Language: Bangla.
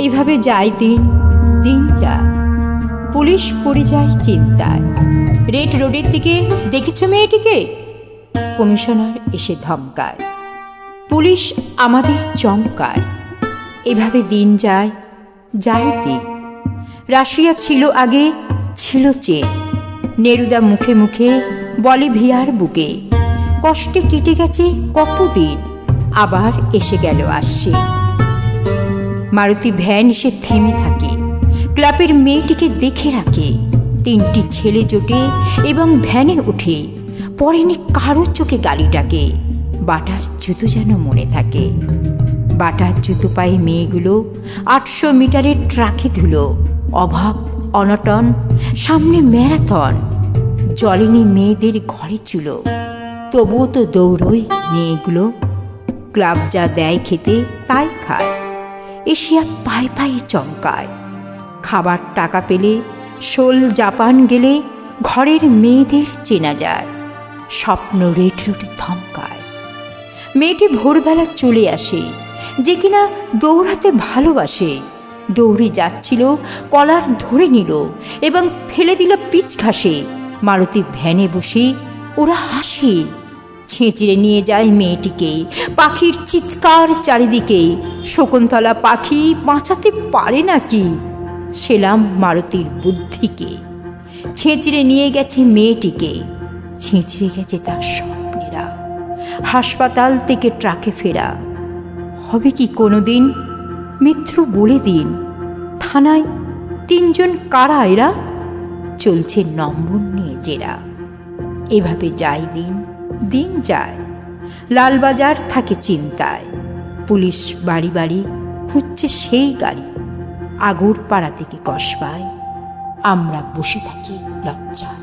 এভাবে যায় দিন, দিন যায়। পুলিশ পড়ে যায় চিন্তায়। রেড রোডের দিকে দেখেছ মেয়েটিকে? কমিশনার এসে ধমকায়। পুলিশ আমাদের চমকায়। এভাবে দিন যায়, যায় দিন। রাশিয়া ছিল আগে, ছিল চেন। নেরুদা মুখে মুখে বলে ভিয়ার বুকে, কষ্টে কেটে গেছে কতদিন, আবার এসে গেল আসছে। মারুতি ভ্যান এসে থেমে থাকে, ক্লাবের মেয়েটিকে দেখে রাখে। তিনটি ছেলে জোটে এবং ভ্যানে উঠে, পড়েনি কারোর চোখে গাড়িটাকে। বাটার জুতো যেন মনে থাকে। বাটার জুতো পায়ে মেয়েগুলো 800 মিটারের ট্রাকে ধুলো। অভাব অনটন, সামনে ম্যারাথন। জলেনি মেয়েদের ঘরে চুলো, তবুও তো দৌড়ই মেয়েগুলো। ক্লাব যা দেয় খেতে তাই খায়, এশিয়া পায়ে পায়ে চমকায়। খাবার টাকা পেলে শোল জাপান গেলে ঘরের মেয়েদের চেনা যায়। স্বপ্ন রেড রোডে ধমকায়। মেয়েটি ভোরবেলা চলে আসে, যে কিনা দৌড়াতে ভালোবাসে। দৌড়ে যাচ্ছিল, কলার ধরে নিল এবং ফেলে দিল পিচ ঘাসে। মারুতি ভ্যানে বসে ওরা হাসে। ছেঁচড়ে নিয়ে যায় মেয়েটিকে, পাখির চিৎকার চারিদিকে। শকুন্তলা পাখি বাঁচাতে পারে নাকি? সেলাম মারুতির বুদ্ধিকে। ছেঁচড়ে নিয়ে গেছে মেয়েটিকে, ছেঁচড়ে গেছে তার স্বপ্নেরা। হাসপাতাল থেকে ট্রাকে ফেরা হবে কি কোনোদিন? মিত্র বলে দিন, থানায় 3 জন কারা এরা? চলছে নম্বর নিয়ে জেরা। এভাবে যায় দিন, দিন যায়। লালবাজার থাকে চিন্তায়। পুলিশ বাড়ি বাড়ি খুঁজছে সেই গাড়ি। আগরপাড়া থেকে কসবায় আমরা বসে থাকি লজ্জায়।